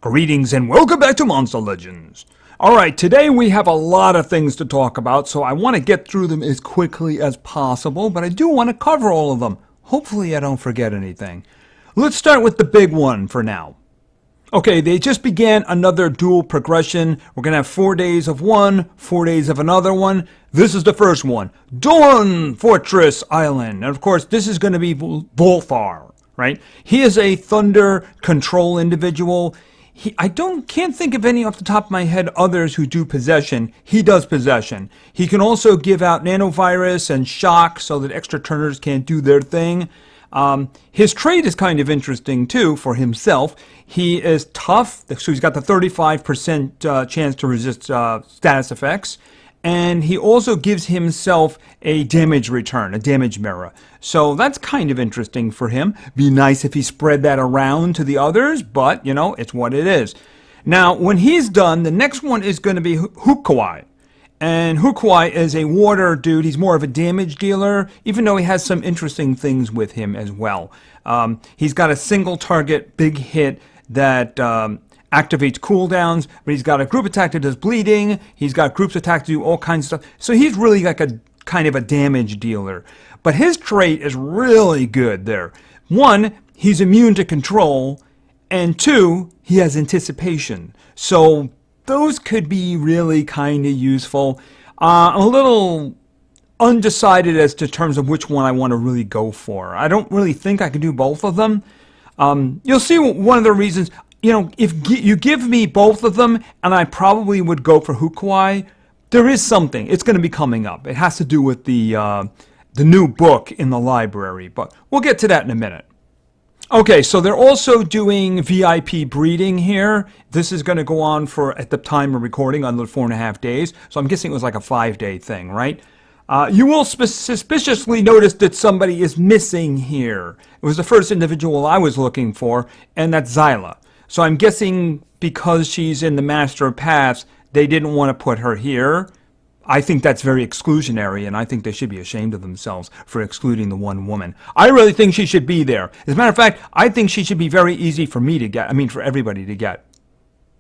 Greetings and welcome back to Monster Legends. Alright, today we have a lot of things to talk about, so I want to get through them as quickly as possible, but I do want to cover all of them. Hopefully I don't forget anything. Let's start with the big one for now. Okay, they just began another duel progression. We're going to have 4 days of one, 4 days of another one. This is the first one. Dawn Fortress Island. And of course, this is going to be Wolfgang, right? He is a thunder control individual. I can't think of any off the top of my head others who do possession. He does possession. He can also give out nanovirus and shock so that extra turners can't do their thing. His trait is kind of interesting too for himself. He is tough, so he's got the 35% chance to resist status effects. And he also gives himself a damage return, a damage mirror. So that's kind of interesting for him. Be nice if he spread that around to the others, but, you know, it's what it is. Now, when he's done, the next one is going to be Hukwai. And Hukwai is a water dude. He's more of a damage dealer, even though he has some interesting things with him as well. He's got a single target big hit that activates cooldowns, but he's got a group attack that does bleeding. He's got groups attack to do all kinds of stuff. So he's really like a kind of a damage dealer. But his trait is really good there. One, he's immune to control, and two, he has anticipation. So those could be really kind of useful. I'm a little undecided as to terms of which one I want to really go for. I don't really think I can do both of them. You'll see one of the reasons. You know, if you give me both of them, and I probably would go for Hukwai, there is something. It's going to be coming up. It has to do with the new book in the library, but we'll get to that in a minute. Okay, so they're also doing VIP breeding here. This is going to go on for, at the time of recording, under 4.5 days. So I'm guessing it was like a 5-day thing, right? You will suspiciously notice that somebody is missing here. It was the first individual I was looking for, and that's Zyla. So I'm guessing because she's in the Master of Paths, they didn't want to put her here. I think that's very exclusionary, and I think they should be ashamed of themselves for excluding the one woman. I really think she should be there. As a matter of fact, I think she should be very easy for me to get. I mean, for everybody to get.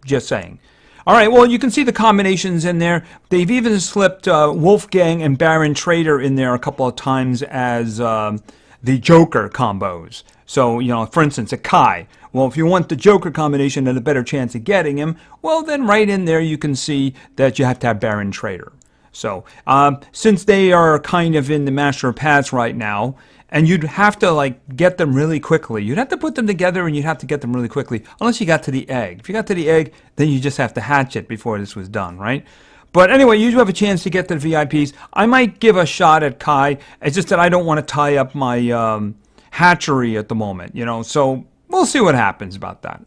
Just saying. All right, well, you can see the combinations in there. They've even slipped Wolfgang and Baron Trader in there a couple of times as the Joker combos. So, you know, for instance, a Kai. Well, if you want the Joker combination and a better chance of getting him, well, then right in there you can see that you have to have Baron Trader. So, since they are kind of in the Master of Paths right now, and you'd have to, like, get them really quickly. You'd have to put them together and you'd have to get them really quickly, unless you got to the egg. If you got to the egg, then you just have to hatch it before this was done, right? But anyway, you do have a chance to get the VIPs. I might give a shot at Kai. It's just that I don't want to tie up my hatchery at the moment, you know, so we'll see what happens about that.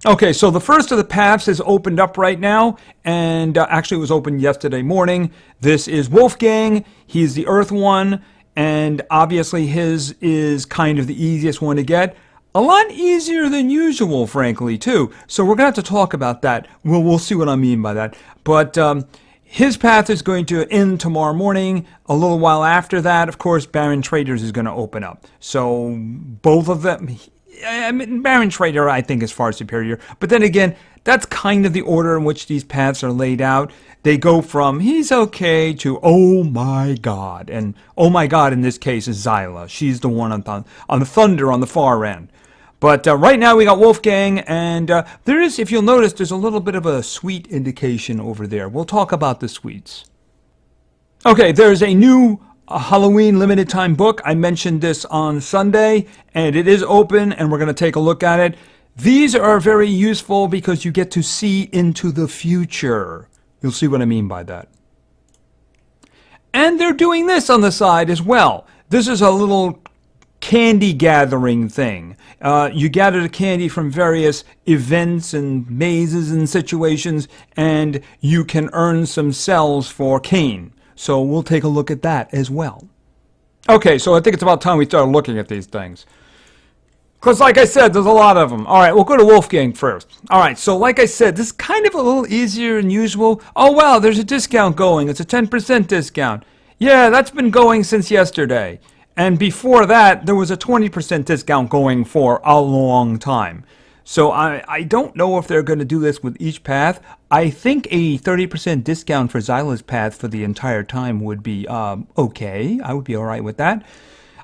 Okay, so the first of the paths is opened up right now, and actually it was opened yesterday morning. This is Wolfgang. He's the Earth one, and obviously his is kind of the easiest one to get. A lot easier than usual, frankly, too. So we're going to have to talk about that. We'll see what I mean by that. But his path is going to end tomorrow morning. A little while after that, of course, Baron Traders is going to open up. So both of them, I mean, Baron Trader, I think, is far superior. But then again, that's kind of the order in which these paths are laid out. They go from, he's okay, to, oh my god. And oh my god in this case is Zyla. She's the one on the Thunder on the far end. But right now we got Wolfgang, and there is, if you'll notice, there's a little bit of a sweet indication over there. We'll talk about the sweets. Okay, there's a new Halloween limited time book. I mentioned this on Sunday, and it is open, and we're going to take a look at it. These are very useful because you get to see into the future. You'll see what I mean by that. And they're doing this on the side as well. This is a little candy gathering thing. You gather the candy from various events and mazes and situations, and you can earn some cells for Cain. So we'll take a look at that as well. Okay, so I think it's about time we started looking at these things. Because like I said, there's a lot of them. All right, we'll go to Wolfgang first. All right, so like I said, this is kind of a little easier than usual. Oh, wow, there's a discount going. It's a 10% discount. Yeah, that's been going since yesterday. And before that, there was a 20% discount going for a long time. So I don't know if they're going to do this with each path. I think a 30% discount for Xyla's path for the entire time would be okay. I would be all right with that.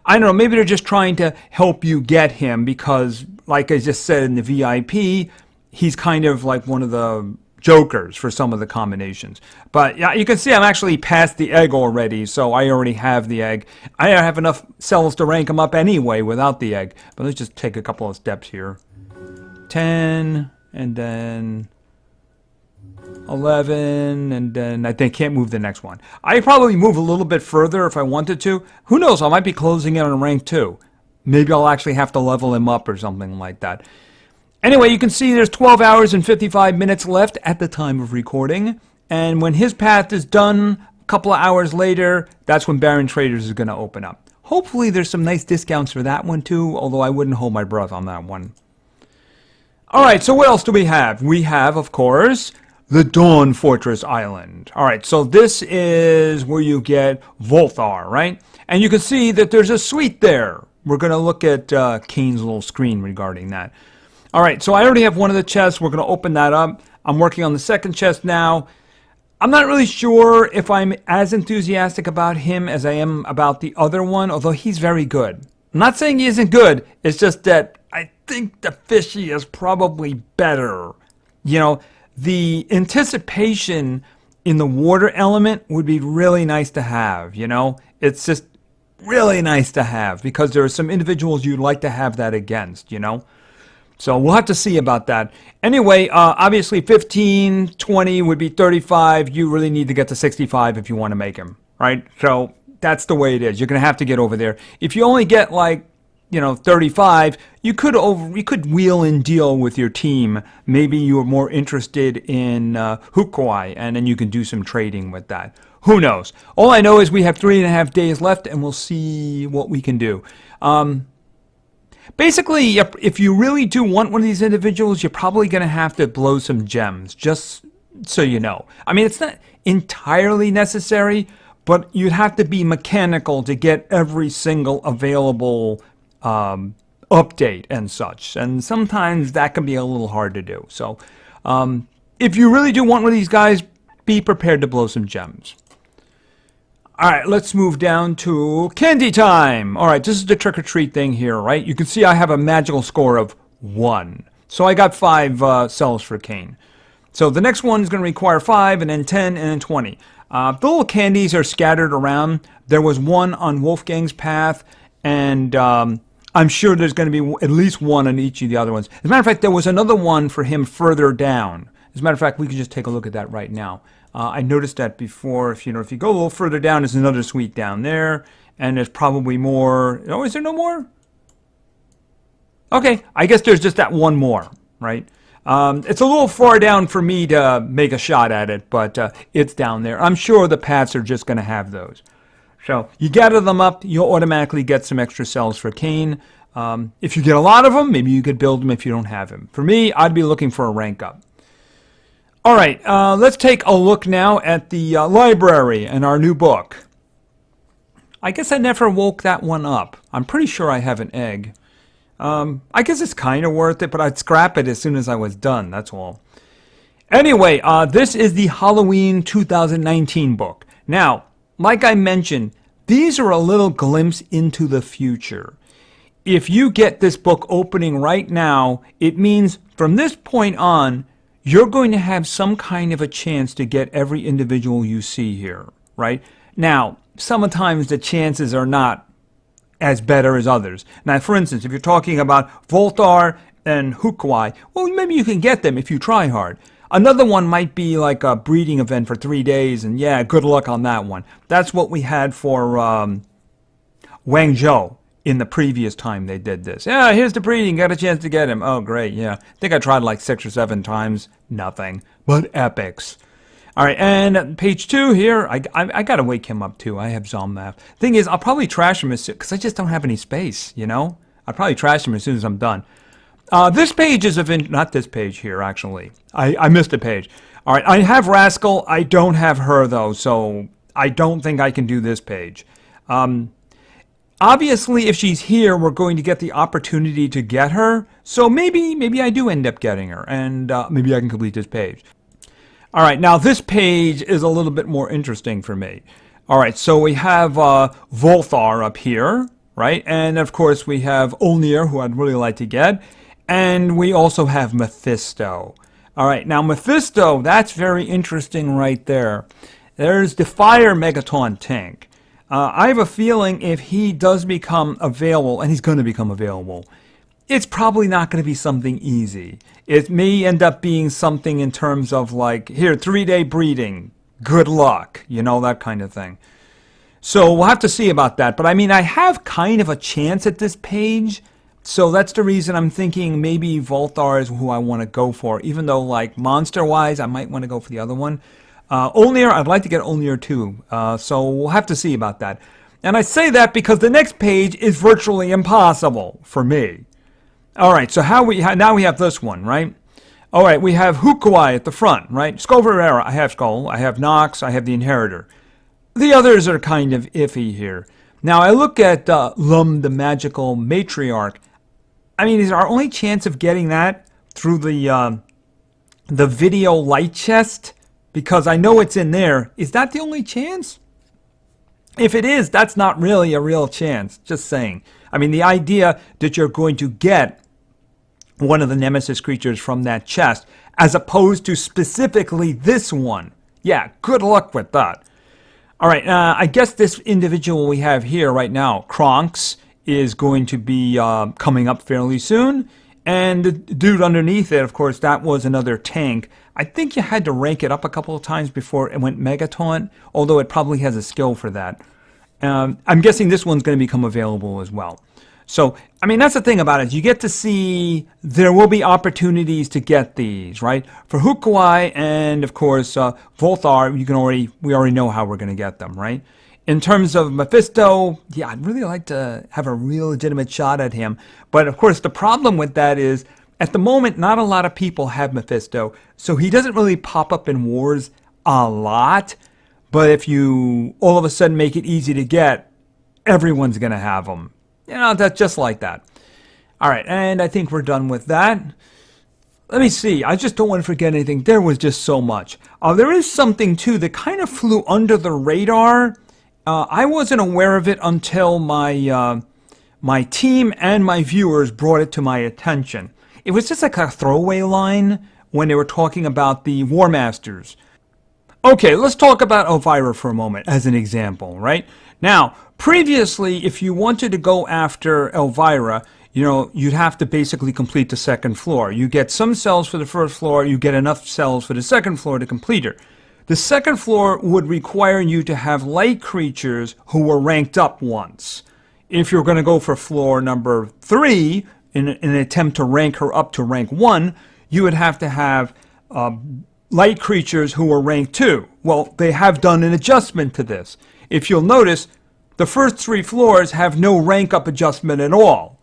I don't know, maybe they're just trying to help you get him because, like I just said in the VIP, he's kind of like one of the jokers for some of the combinations. But yeah, you can see I'm actually past the egg already, so I already have the egg. I have enough cells to rank him up anyway without the egg. But let's just take a couple of steps here. 10, and then 11, and then I think can't move the next one. I probably move a little bit further if I wanted to. Who knows? I might be closing in on rank 2. Maybe I'll actually have to level him up or something like that. Anyway, you can see there's 12 hours and 55 minutes left at the time of recording. And when his path is done, a couple of hours later, that's when Baron Traders is going to open up. Hopefully there's some nice discounts for that one too, although I wouldn't hold my breath on that one. Alright, so what else do we have? We have, of course, the Dawn Fortress Island. Alright, so this is where you get Volthar, right? And you can see that there's a suite there. We're going to look at Kane's little screen regarding that. Alright, so I already have one of the chests. We're going to open that up. I'm working on the second chest now. I'm not really sure if I'm as enthusiastic about him as I am about the other one, although he's very good. I'm not saying he isn't good. It's just that I think the fishy is probably better. You know, the anticipation in the water element would be really nice to have, you know? It's just really nice to have because there are some individuals you'd like to have that against, you know? So we'll have to see about that. Anyway, obviously 15, 20 would be 35. You really need to get to 65 if you want to make him, right? So that's the way it is. You're going to have to get over there. If you only get like, 35, you could wheel and deal with your team. Maybe you are more interested in Hukwai, and then you can do some trading with that. Who knows? All I know is we have 3.5 days left, and we'll see what we can do. Basically, if you really do want one of these individuals, you're probably going to have to blow some gems, just so you know. I mean, it's not entirely necessary, but you'd have to be mechanical to get every single available update and such. And sometimes that can be a little hard to do. So if you really do want one of these guys, be prepared to blow some gems. Alright, let's move down to candy time. Alright, this is the trick-or-treat thing here, right? You can see I have a magical score of 1. So I got 5 cells for Kane. So the next one is going to require 5, and then 10, and then 20. The little candies are scattered around. There was one on Wolfgang's path, and I'm sure there's going to be at least one on each of the other ones. As a matter of fact, there was another one for him further down. As a matter of fact, we can just take a look at that right now. I noticed that before. If you go a little further down, there's another suite down there, and there's probably more. Oh, is there no more? Okay, I guess there's just that one more, right? It's a little far down for me to make a shot at it, but it's down there. I'm sure the paths are just going to have those. So you gather them up, you'll automatically get some extra cells for Kane. If you get a lot of them, maybe you could build them if you don't have him. For me, I'd be looking for a rank up. All right, let's take a look now at the library and our new book. I guess I never woke that one up. I'm pretty sure I have an egg. I guess it's kind of worth it, but I'd scrap it as soon as I was done, that's all. Anyway, this is the Halloween 2019 book. Now, like I mentioned, these are a little glimpse into the future. If you get this book opening right now, it means from this point on, you're going to have some kind of a chance to get every individual you see here, right? Now, sometimes the chances are not as better as others. Now, for instance, if you're talking about Volthar and Hukwai, well, maybe you can get them if you try hard. Another one might be like a breeding event for 3 days, and yeah, good luck on that one. That's what we had for Wang Zhou in the previous time they did this. Yeah, here's the breeding, got a chance to get him. Oh, great, yeah. I think I tried like 6 or 7 times. Nothing. But epics. All right, and page 2 here, I got to wake him up too. I have Zomnath. Thing is, I'll probably trash him because I just don't have any space, I'll probably trash him as soon as I'm done. This page is not this page here, actually. I missed a page. All right, I have Rascal. I don't have her, though, so I don't think I can do this page. Obviously, if she's here, we're going to get the opportunity to get her. So maybe I do end up getting her, and maybe I can complete this page. All right, now this page is a little bit more interesting for me. All right, so we have Volthar up here, right? And of course we have Olnir, who I'd really like to get. And we also have Mephisto. All right, now Mephisto, that's very interesting right there. There's the Fire Megaton tank. I have a feeling if he does become available, and he's going to become available, it's probably not going to be something easy. It may end up being something in terms of like, here, 3-day breeding, good luck, you know, that kind of thing. So we'll have to see about that. But I mean, I have kind of a chance at this page. So that's the reason I'm thinking maybe Volthar is who I want to go for, even though like monster-wise, I might want to go for the other one. Olnir, I'd like to get Olnir too, so we'll have to see about that. And I say that because the next page is virtually impossible for me. All right, so now we have this one, right? All right, we have Hukuai at the front, right? Skull Ferreira, I have Skull, I have Nox, I have the Inheritor. The others are kind of iffy here. Now I look at Lum, the Magical Matriarch. I mean, is our only chance of getting that through the video light chest? Because I know it's in there. Is that the only chance? If it is, that's not really a real chance. Just saying. I mean, the idea that you're going to get one of the Nemesis creatures from that chest, as opposed to specifically this one. Yeah, good luck with that. All right, I guess this individual we have here right now, Kronks, is going to be coming up fairly soon. And the dude underneath it, of course, that was another tank. I think you had to rank it up a couple of times before it went Megaton, although it probably has a skill for that. I'm guessing this one's going to become available as well. So, I mean, that's the thing about it. You get to see there will be opportunities to get these, right? For Hukuai and, of course, Volthar, we already know how we're going to get them, right? In terms of Mephisto, yeah, I'd really like to have a real legitimate shot at him. But, of course, the problem with that is, at the moment, not a lot of people have Mephisto. So he doesn't really pop up in wars a lot. But if you all of a sudden make it easy to get, everyone's going to have him. You know, that's just like that. All right, and I think we're done with that. Let me see. I just don't want to forget anything. There was just so much. There is something, too, that kind of flew under the radar. I wasn't aware of it until my team and my viewers brought it to my attention. It was just like a throwaway line when they were talking about the War Masters. Okay, let's talk about Elvira for a moment as an example, right? Now, previously, if you wanted to go after Elvira, you know, you'd have to basically complete the second floor. You get some cells for the first floor, you get enough cells for the second floor to complete her. The second floor would require you to have light creatures who were ranked up once. If you're going to go for floor number 3, in an attempt to rank her up to rank 1, you would have to have light creatures who were ranked 2. Well, they have done an adjustment to this. If you'll notice, the first 3 floors have no rank up adjustment at all.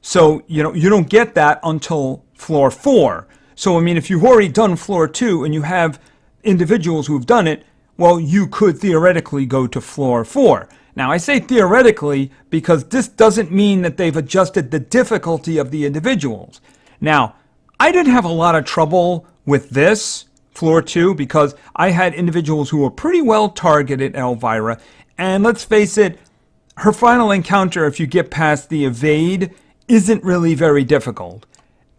So, you know, you don't get that until floor 4. So, I mean, if you've already done floor 2 and you have individuals who've done it, well, you could theoretically go to floor 4. Now, I say theoretically because this doesn't mean that they've adjusted the difficulty of the individuals. Now, I didn't have a lot of trouble with this, floor 2, because I had individuals who were pretty well targeted, Elvira, and let's face it, her final encounter, if you get past the evade, isn't really very difficult.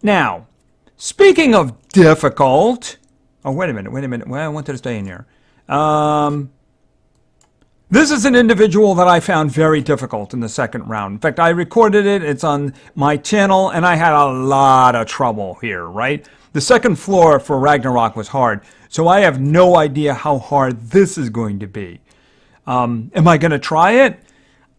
Now, speaking of difficult... Oh, wait a minute. Well, I wanted to stay in here. This is an individual that I found very difficult in the second round. In fact, I recorded it. It's on my channel, and I had a lot of trouble here, right? The second floor for Ragnarok was hard, so I have no idea how hard this is going to be. Am I going to try it?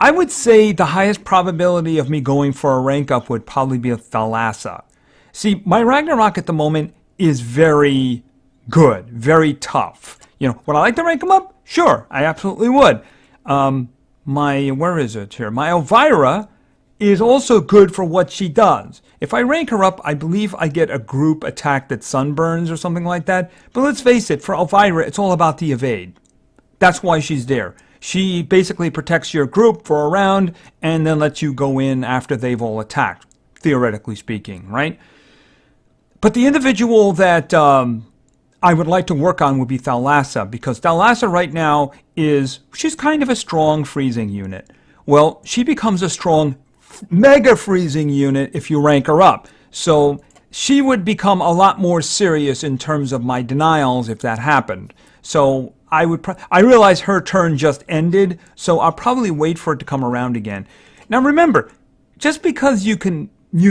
I would say the highest probability of me going for a rank up would probably be a Thalassa. See, my Ragnarok at the moment is very good, very tough. You know, would I like to rank him up? Sure, I absolutely would. Where is it here? My Elvira is also good for what she does. If I rank her up, I believe I get a group attack that sunburns or something like that. But let's face it, for Elvira, it's all about the evade. That's why she's there. She basically protects your group for a round and then lets you go in after they've all attacked, theoretically speaking, right? But the individual that I would like to work on would be Thalassa, because Thalassa right now she's kind of a strong freezing unit. Well, she becomes a strong mega freezing unit if you rank her up. So she would become a lot more serious in terms of my denials if that happened. So I realize her turn just ended, so I'll probably wait for it to come around again. Now remember, just because you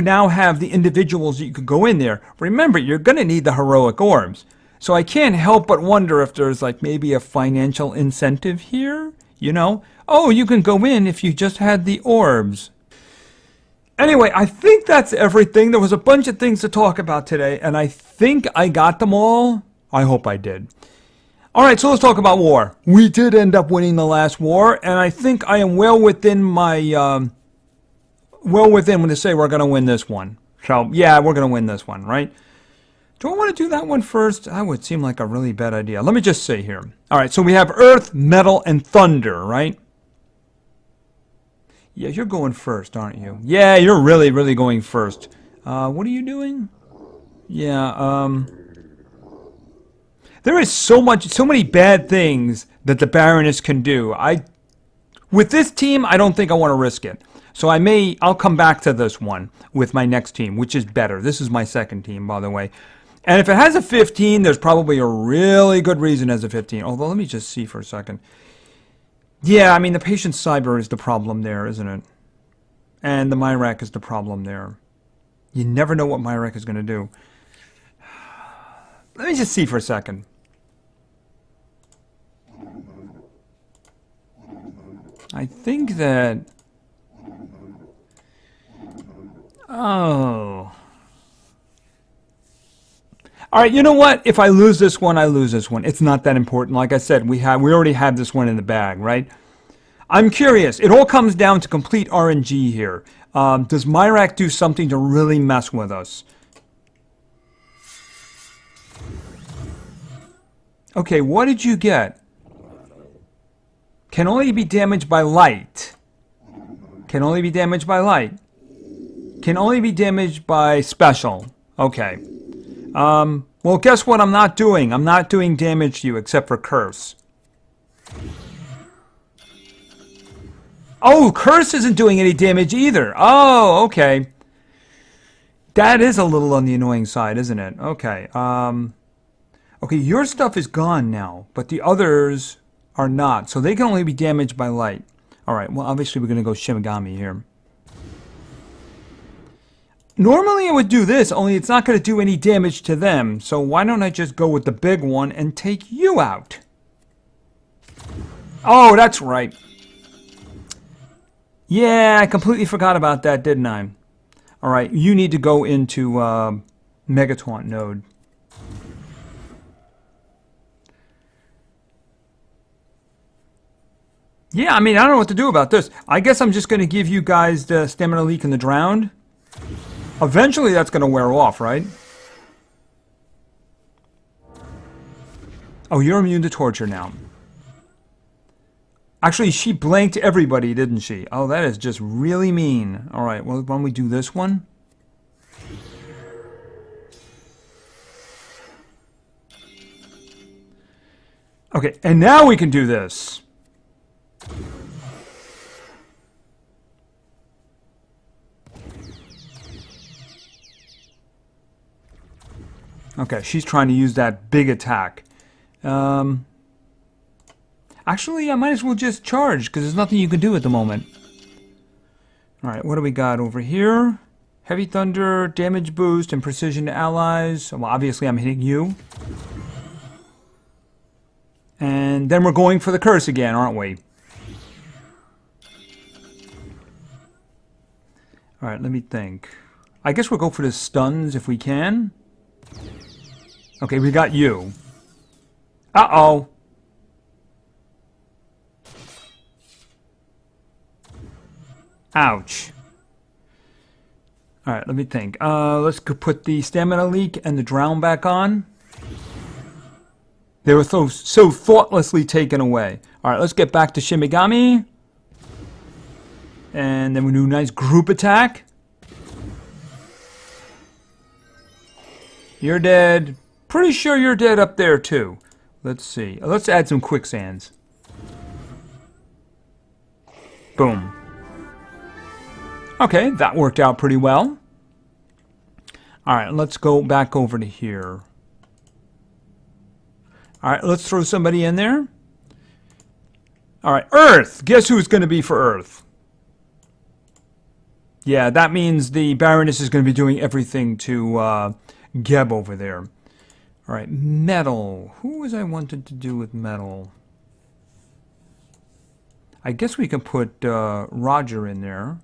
now have the individuals that you could go in there, remember, you're going to need the heroic orbs. So I can't help but wonder if there's like maybe a financial incentive here, you know? Oh, you can go in if you just had the orbs. Anyway, I think that's everything. There was a bunch of things to talk about today, and I think I got them all. I hope I did. All right, so let's talk about war. We did end up winning the last war, and I think I am well within when to say we're going to win this one. So, yeah, we're going to win this one, right? Do I want to do that one first? That would seem like a really bad idea. Let me just say here. All right, so we have Earth, Metal, and Thunder, right? Yeah, you're going first, aren't you? Yeah, you're really, really going first. What are you doing? Yeah, there is so many bad things that the Baroness can do. With this team, I don't think I want to risk it. So I'll come back to this one with my next team, which is better. This is my second team, by the way. And if it has a 15, there's probably a really good reason it has a 15. Although, let me just see for a second. Yeah, I mean, the Patient Cyber is the problem there, isn't it? And the Myrak is the problem there. You never know what Myrak is going to do. Let me just see for a second. I think that... Oh. All right, you know what? If I lose this one, I lose this one. It's not that important. Like I said, we already have this one in the bag, right? I'm curious. It all comes down to complete RNG here. Does Myrak do something to really mess with us? Okay, what did you get? Can only be damaged by light. Can only be damaged by light. Can only be damaged by special. Okay. Well, guess what I'm not doing? I'm not doing damage to you except for Curse. Oh, Curse isn't doing any damage either. Oh, okay. That is a little on the annoying side, isn't it? Okay. Okay, your stuff is gone now, but the others are not. So they can only be damaged by light. All right, well, obviously we're going to go Shimigami here. Normally I would do this, only it's not going to do any damage to them. So why don't I just go with the big one and take you out? Oh, that's right. Yeah, I completely forgot about that, didn't I? All right, you need to go into Megataunt node. Yeah, I mean, I don't know what to do about this. I guess I'm just going to give you guys the Stamina Leak and the Drowned. Eventually that's going to wear off, right? Oh, you're immune to torture now. Actually, she blanked everybody, didn't she? Oh, that is just really mean. All right, well, why don't we do this one? Okay, and now we can do this. Okay, she's trying to use that big attack. Actually, I might as well just charge, because there's nothing you can do at the moment. Alright, what do we got over here? Heavy Thunder, damage boost, and precision to allies. Well, obviously I'm hitting you. And then we're going for the curse again, aren't we? Alright, let me think. I guess we'll go for the stuns if we can. Okay, we got you. Uh-oh. Ouch. Alright, let me think. Let's put the Stamina Leak and the Drown back on. They were so thoughtlessly taken away. All right, let's get back to Shimigami. And then we do a nice group attack. You're dead. Pretty sure you're dead up there, too. Let's see. Let's add some quicksands. Boom. Okay, that worked out pretty well. All right, let's go back over to here. All right, let's throw somebody in there. All right, Earth. Guess who it's going to be for Earth? Yeah, that means the Baroness is going to be doing everything to Geb over there. All right, Metal. Who was I wanted to do with Metal? I guess we can put Roger in there.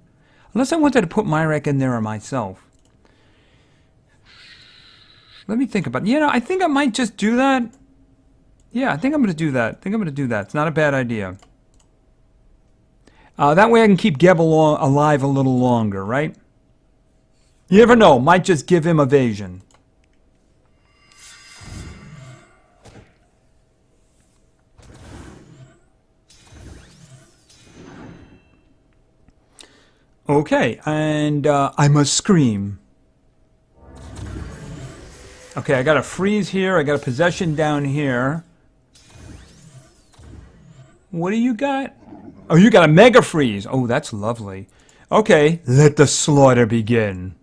Unless I wanted to put Myrek in there or myself. Let me think about it. You know, I think I might just do that. Yeah, I think I'm going to do that. It's not a bad idea. That way I can keep Geb alive a little longer, right? You never know. Might just give him evasion. Okay, and I must scream. Okay, I got a freeze here. I got a possession down here. What do you got? Oh, you got a mega freeze. Oh, that's lovely. Okay, let the slaughter begin.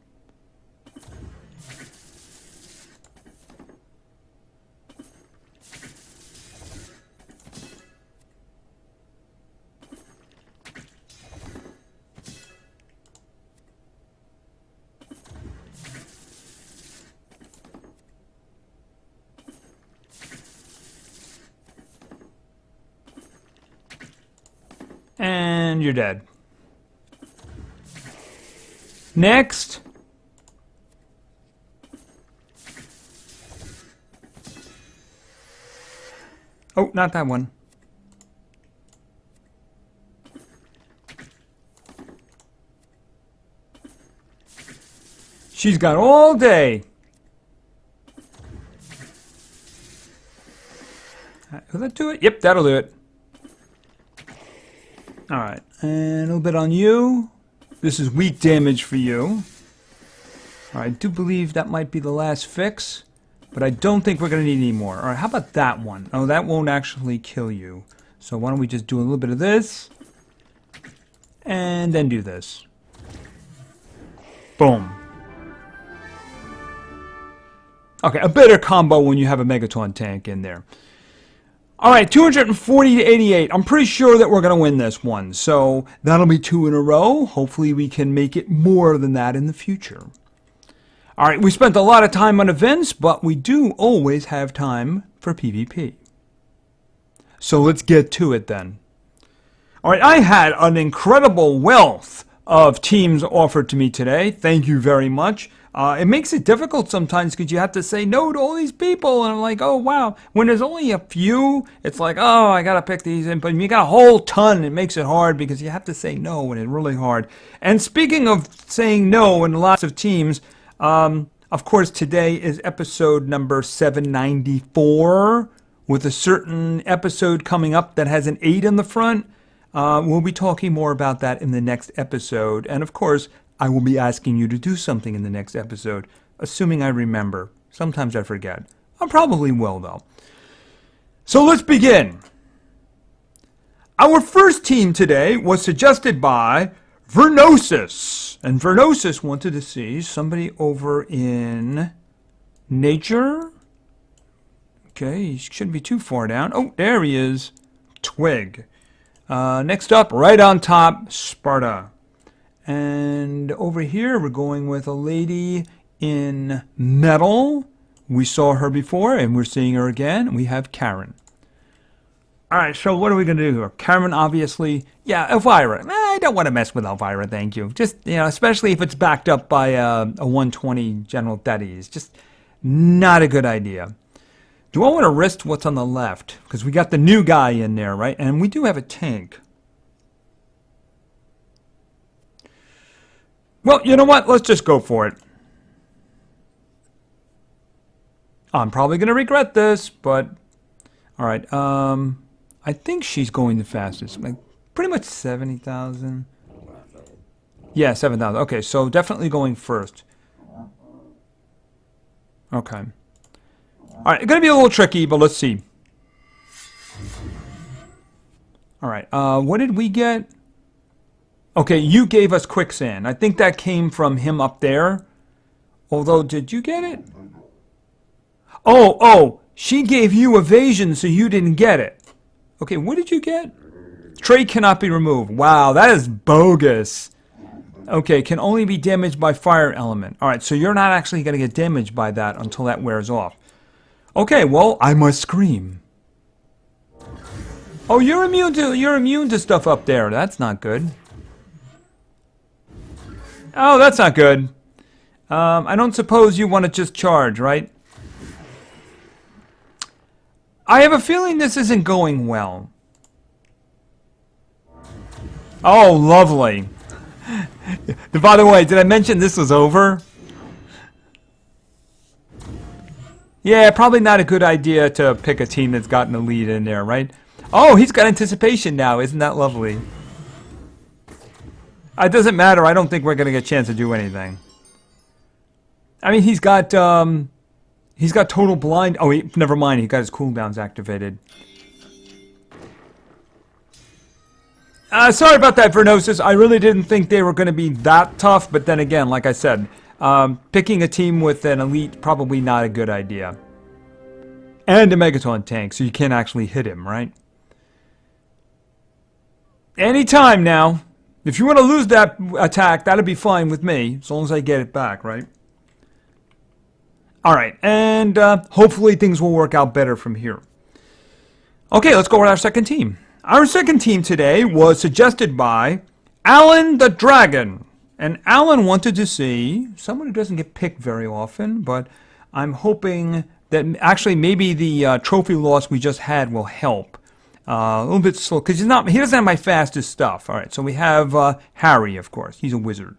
And you're dead. Next. Oh, not that one. She's got all day. Will that do it? Yep, that'll do it. Alright, and a little bit on you. This is weak damage for you. Alright, I do believe that might be the last fix, but I don't think we're going to need any more. Alright, how about that one? Oh, that won't actually kill you. So why don't we just do a little bit of this, and then do this. Boom. Okay, a better combo when you have a Megaton tank in there. All right, 240 to 88. I'm pretty sure that we're going to win this one. So that'll be 2 in a row. Hopefully we can make it more than that in the future. All right, we spent a lot of time on events, but we do always have time for PvP. So let's get to it then. All right, I had an incredible wealth of teams offered to me today. Thank you very much. It makes it difficult sometimes because you have to say no to all these people. And I'm like, oh, wow. When there's only a few, it's like, oh, I got to pick these. But when you got a whole ton, it makes it hard because you have to say no, and it's really hard. And speaking of saying no and lots of teams, of course, today is episode number 794 with a certain episode coming up that has an 8 in the front. We'll be talking more about that in the next episode. And, of course, I will be asking you to do something in the next episode, assuming I remember. Sometimes I forget. I probably will, though. So let's begin. Our first team today was suggested by Vernosis. And Vernosis wanted to see somebody over in nature. Okay, he shouldn't be too far down. Oh, there he is. Twig. Next up, right on top, Sparta. And over here, we're going with a lady in metal. We saw her before, and we're seeing her again. We have Karen. All right, so what are we going to do here? Karen, obviously. Yeah, Elvira. I don't want to mess with Elvira, thank you. Just, especially if it's backed up by a 120 General Teddy's. Just not a good idea. Do I want to risk what's on the left? Because we got the new guy in there, right? And we do have a tank. Well, you know what? Let's just go for it. I'm probably going to regret this, but All right. I think she's going the fastest. Like pretty much 70,000. Yeah, 7,000. Okay, so definitely going first. Okay. All right, it's gonna be a little tricky, but let's see. All right. What did we get? Okay, you gave us quicksand. I think that came from him up there. Although, did you get it? Oh, she gave you evasion, so you didn't get it. Okay, what did you get? Trait cannot be removed. Wow, that is bogus. Okay, can only be damaged by fire element. All right, so you're not actually going to get damaged by that until that wears off. Okay, well, I must scream. Oh, you're immune to stuff up there. That's not good. Oh, that's not good. I don't suppose you want to just charge, right? I have a feeling this isn't going well. Oh, lovely. By the way, did I mention this was over? Yeah, probably not a good idea to pick a team that's gotten a lead in there, right? Oh, he's got anticipation now. Isn't that lovely? It doesn't matter. I don't think we're going to get a chance to do anything. I mean, he's got total blind. Oh, never mind. He got his cooldowns activated. Sorry about that, Vernosis. I really didn't think they were going to be that tough. But then again, like I said, picking a team with an elite, probably not a good idea. And a Megaton tank, so you can't actually hit him, right? Anytime now. If you want to lose that attack, that'll be fine with me, as long as I get it back, right? All right, and hopefully things will work out better from here. Okay, let's go with our second team. Our second team today was suggested by Alan the Dragon. And Alan wanted to see someone who doesn't get picked very often, but I'm hoping that actually maybe the trophy loss we just had will help. A little bit slow, because he doesn't have my fastest stuff. All right, so we have Harry, of course. He's a wizard.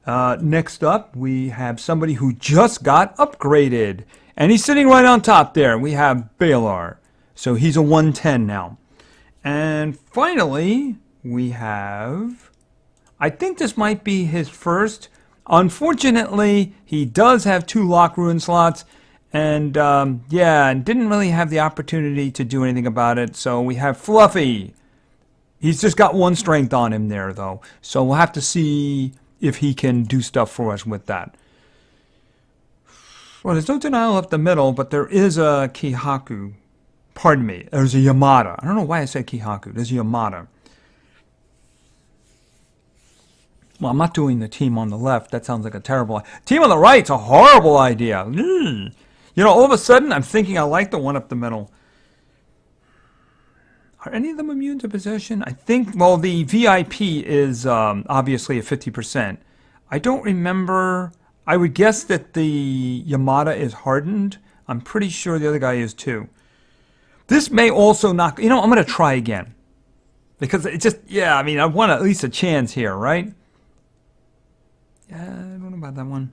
Next up, we have somebody who just got upgraded. And he's sitting right on top there. We have Balar. So he's a 110 now. And finally, we have... I think this might be his first. Unfortunately, he does have 2 lock ruin slots. And, yeah, and didn't really have the opportunity to do anything about it. So we have Fluffy. He's just got 1 strength on him there, though. So we'll have to see if he can do stuff for us with that. Well, there's no denial up the middle, but there is a Kihaku. Pardon me. There's a Yamada. I don't know why I said Kihaku. There's a Yamada. Well, I'm not doing the team on the left. That sounds like a terrible idea. Team on the right's a horrible idea. You know, all of a sudden, I'm thinking I like the one up the middle. Are any of them immune to possession? I think, well, the VIP is obviously a 50%. I don't remember. I would guess that the Yamada is hardened. I'm pretty sure the other guy is too. This may also not... You know, I'm going to try again. Because it just... Yeah, I mean, I want at least a chance here, right? Yeah, I don't know about that one.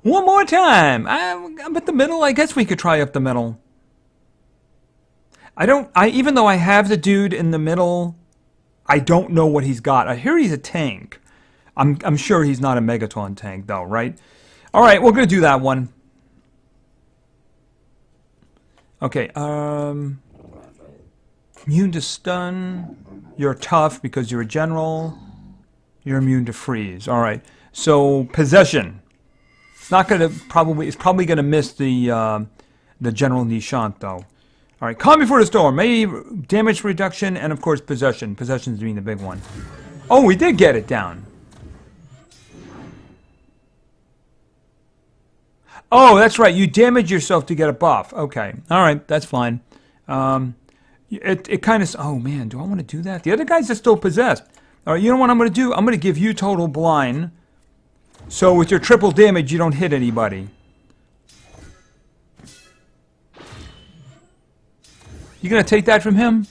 One more time. I'm at the middle. I guess we could try up the middle. Even though I have the dude in the middle, I don't know what he's got. I hear he's a tank. I'm sure he's not a Megaton tank, though, right? All right, we're going to do that one. Okay, immune to stun. You're tough because you're a general. You're immune to freeze. All right, so possession. It's not going to it's probably going to miss the general Nishant, though. All right, calm before the storm. Maybe damage reduction and, of course, possession. Possession's being the big one. Oh, we did get it down. Oh, that's right. You damage yourself to get a buff. Okay. All right. That's fine. It kind of... Oh, man. Do I want to do that? The other guys are still possessed. All right. You know what I'm going to do? I'm going to give you total blind. So with your triple damage, you don't hit anybody. You going to take that from him?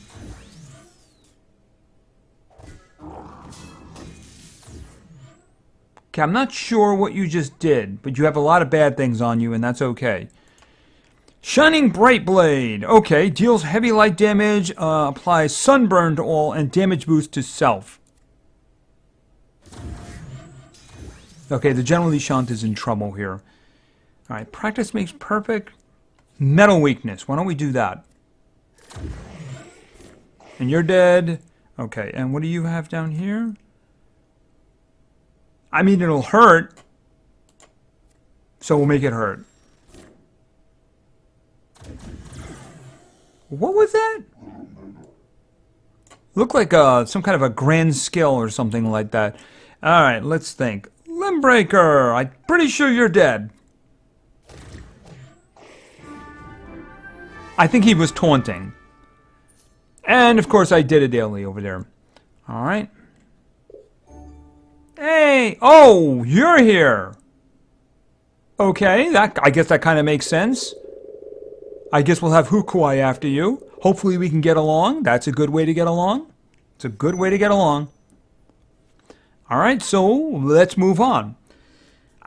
Okay, I'm not sure what you just did, but you have a lot of bad things on you, and that's okay. Shining Bright Blade. Okay, deals heavy light damage, applies sunburn to all, and damage boost to self. Okay, the General Dechant is in trouble here. Alright, practice makes perfect. Metal weakness. Why don't we do that? And you're dead. Okay, and what do you have down here? I mean, it'll hurt. So we'll make it hurt. What was that? Looked like some kind of a grand skill or something like that. Alright, let's think. Limbreaker! I'm pretty sure you're dead. I think he was taunting. And, of course, I did a daily over there. Alright. Hey! Oh, you're here! Okay, I guess that kind of makes sense. I guess we'll have Hukuai after you. Hopefully we can get along. That's a good way to get along. It's a good way to get along. Alright, so let's move on.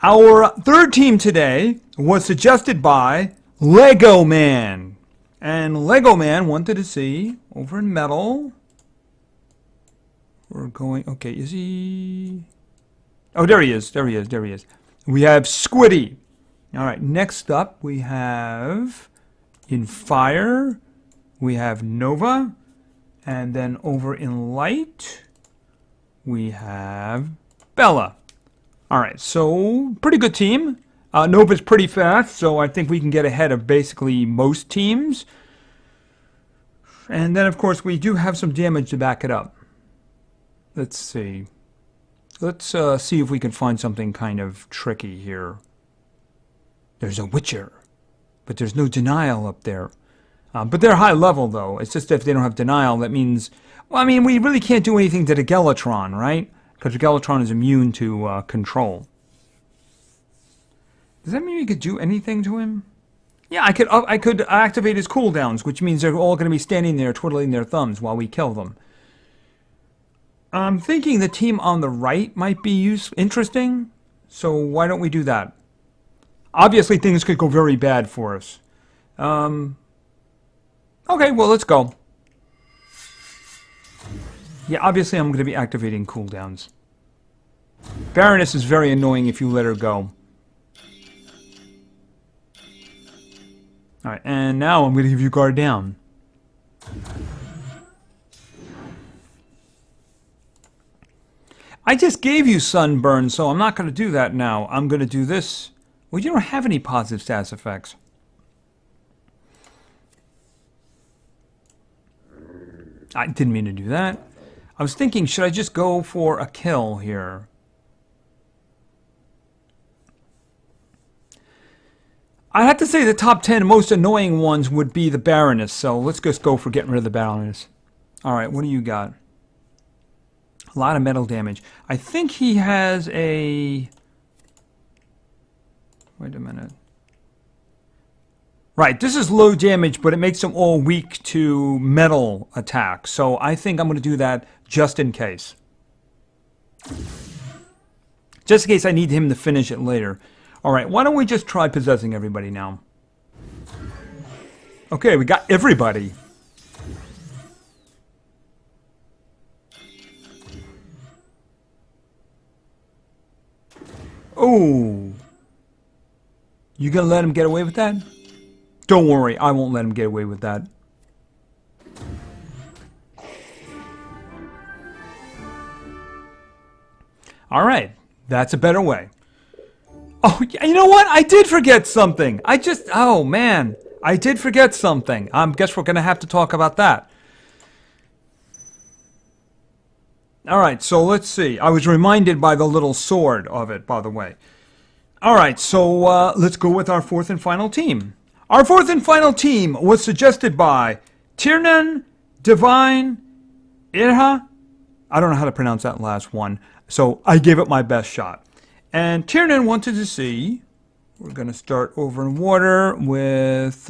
Our third team today was suggested by Lego Man. And Lego Man wanted to see, over in metal, we're going, okay, is he? Oh, there he is, there he is, there he is. We have Squiddy. Alright, next up we have, in fire, we have Nova. And then over in light, we have Bella. Alright, so pretty good team. Nova's pretty fast, so I think we can get ahead of basically most teams. And then, of course, we do have some damage to back it up. Let's see. Let's see if we can find something kind of tricky here. There's a Witcher, but there's no denial up there. But they're high level, though. It's just if they don't have denial, that means... Well, I mean, we really can't do anything to the Gelatron, right? Because the Gelatron is immune to control. Does that mean we could do anything to him? Yeah, I could activate his cooldowns, which means they're all going to be standing there twiddling their thumbs while we kill them. I'm thinking the team on the right might be interesting, so why don't we do that? Obviously, things could go very bad for us. Okay, well, let's go. Yeah, obviously I'm going to be activating cooldowns. Baroness is very annoying if you let her go. Alright, and now I'm going to give you guard down. I just gave you sunburn, so I'm not going to do that now. I'm going to do this. Well, you don't have any positive status effects. I didn't mean to do that. I was thinking, should I just go for a kill here? I have to say the top 10 most annoying ones would be the Baroness, so let's just go for getting rid of the Baroness. Alright, what do you got? A lot of metal damage. I think he has a... Wait a minute. Right, this is low damage, but it makes them all weak to metal attacks. So I think I'm going to do that just in case. Just in case I need him to finish it later. Alright, why don't we just try possessing everybody now? Okay, we got everybody. Oh. You gonna let him get away with that? Don't worry, I won't let him get away with that. Alright, that's a better way. Oh, you know what? I did forget something. Oh man, I did forget something. I guess we're gonna have to talk about that. Alright, so let's see. I was reminded by the little sword of it, by the way. Alright, so let's go with our fourth and final team. Our fourth and final team was suggested by Tiernan, Divine, Irha. I don't know how to pronounce that last one, so I gave it my best shot. And Tiernan wanted to see, we're going to start over in water with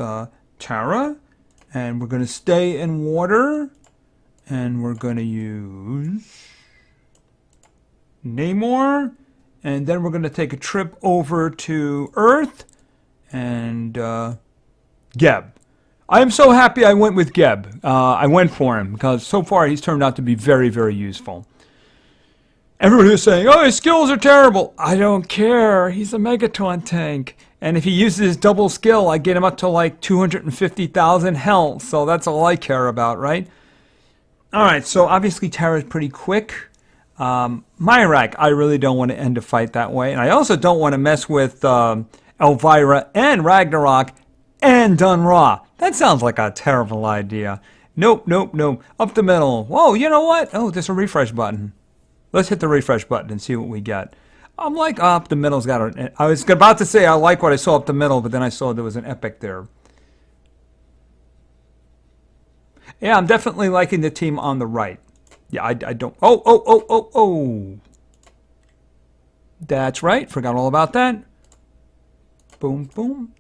Tara, and we're going to stay in water, and we're going to use Namor, and then we're going to take a trip over to Earth, and Geb. I am so happy I went with Geb. I went for him because so far he's turned out to be very, very useful. Everybody was saying, oh, his skills are terrible. I don't care. He's a Megaton tank. And if he uses his double skill, I get him up to like 250,000 health. So that's all I care about, right? All right, so obviously Terra's pretty quick. Myrak, I really don't want to end a fight that way. And I also don't want to mess with Elvira and Ragnarok and Dunra. That sounds like a terrible idea. Nope, nope, nope. Up the middle. Whoa, you know what? Oh, there's a refresh button. Let's hit the refresh button and see what we get. I'm like, up the middle's got a... I was about to say I like what I saw up the middle, but then I saw there was an epic there. Yeah, I'm definitely liking the team on the right. Yeah, I don't... Oh. That's right. Forgot all about that. Boom, boom.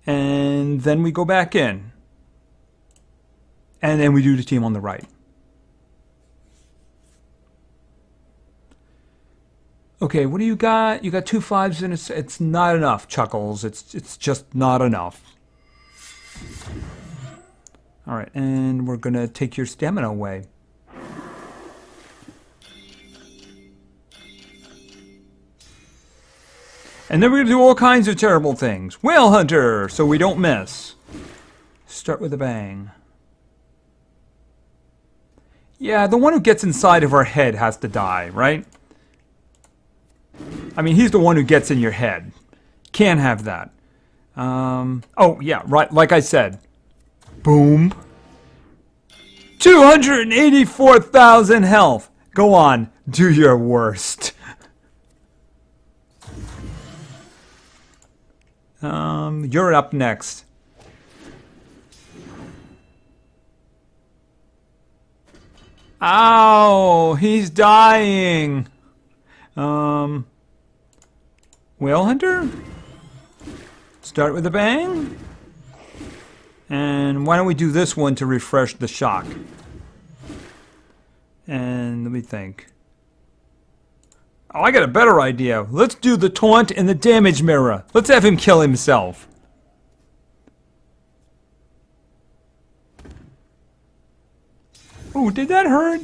And then we go back in. And then we do the team on the right. Okay, what do you got? You got 2 5s and it's not enough, Chuckles. It's just not enough. All right, and we're going to take your stamina away. And then we're going to do all kinds of terrible things. Whale Hunter, so we don't miss. Start with a bang. Yeah, the one who gets inside of our head has to die, right? I mean, he's the one who gets in your head. Can't have that. Oh, yeah, right, like I said. Boom. 284,000 health. Go on, do your worst. You're up next. Ow, he's dying. Whale Hunter? Start with a bang. And why don't we do this one to refresh the shock? And let me think. Oh, I got a better idea. Let's do the taunt and the damage mirror. Let's have him kill himself. Ooh, did that hurt?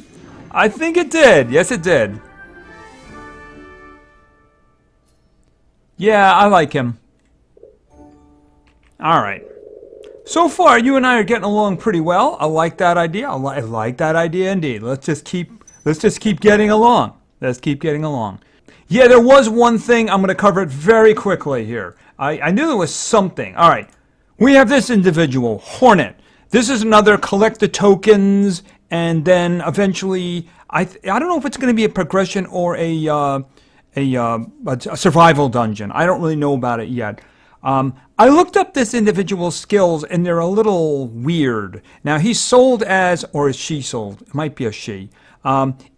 I think it did. Yes, it did. Yeah, I like him. Alright. So far, you and I are getting along pretty well. I like that idea. I like that idea indeed. Let's just keep getting along. Let's keep getting along. Yeah, there was one thing. I'm going to cover it very quickly here. I knew there was something. Alright. We have this individual, Hornet. This is another collect the tokens, and then eventually, I don't know if it's going to be a progression or a survival dungeon. I don't really know about it yet. I looked up this individual's skills, and they're a little weird. Now, he's sold as, or is she sold? It might be a she.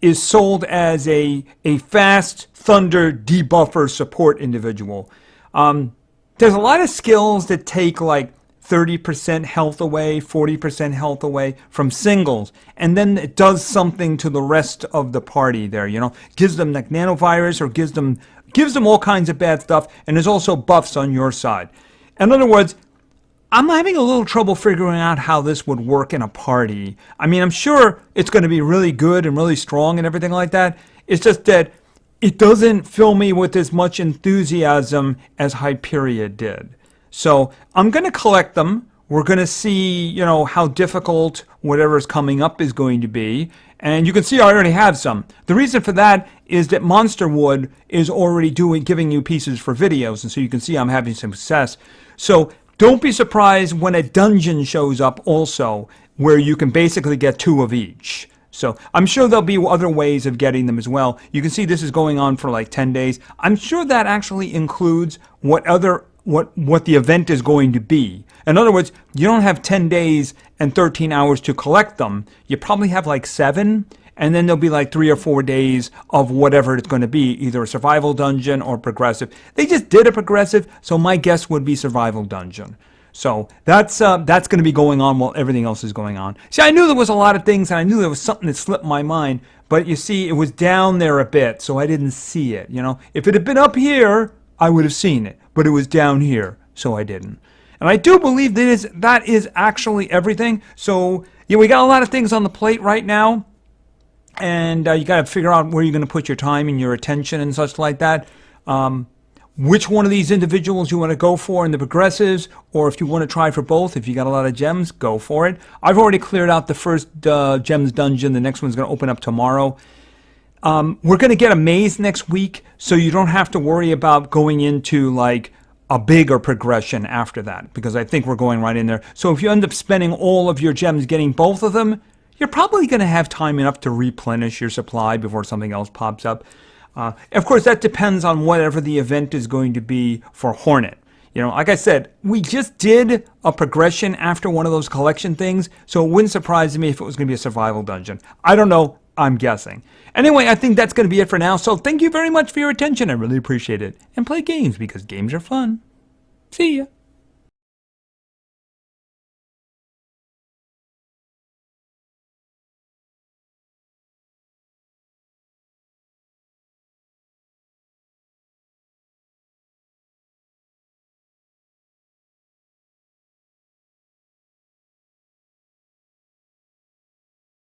Is sold as a fast thunder debuffer support individual. There's a lot of skills that take like 30% health away, 40% health away from singles, and then it does something to the rest of the party there, you know, gives them like nanovirus or gives them all kinds of bad stuff, and there's also buffs on your side. In other words, I'm having a little trouble figuring out how this would work in a party. I mean, I'm sure it's going to be really good and really strong and everything like that. It's just that it doesn't fill me with as much enthusiasm as Hyperia did. So I'm going to collect them. We're going to see, you know, how difficult whatever's coming up is going to be. And you can see I already have some. The reason for that is that Monsterwood is already giving you pieces for videos. And so you can see I'm having some success. So don't be surprised when a dungeon shows up also, where you can basically get 2 of each. So I'm sure there'll be other ways of getting them as well. You can see this is going on for like 10 days. I'm sure that actually includes what the event is going to be. In other words, you don't have 10 days and 13 hours to collect them. You probably have like 7, and then there'll be like 3 or 4 days of whatever it's going to be, either a survival dungeon or progressive. They just did a progressive, so my guess would be survival dungeon. So that's going to be going on while everything else is going on. See, I knew there was a lot of things, and I knew there was something that slipped my mind, but you see, it was down there a bit, so I didn't see it. You know, if it had been up here, I would have seen it, but it was down here, so I didn't. And I do believe that is actually everything. So, yeah, we got a lot of things on the plate right now. And you got to figure out where you're going to put your time and your attention and such like that. Which one of these individuals you want to go for in the progressives, or if you want to try for both, if you got a lot of gems, go for it. I've already cleared out the first gems dungeon. The next one's going to open up tomorrow. We're going to get a maze next week, so you don't have to worry about going into like a bigger progression after that, because I think we're going right in there. So if you end up spending all of your gems getting both of them, you're probably going to have time enough to replenish your supply before something else pops up. Of course, that depends on whatever the event is going to be for Hornet. You know, like I said, we just did a progression after one of those collection things, so it wouldn't surprise me if it was going to be a survival dungeon. I don't know. I'm guessing. Anyway, I think that's going to be it for now, so thank you very much for your attention. I really appreciate it. And play games, because games are fun. See ya.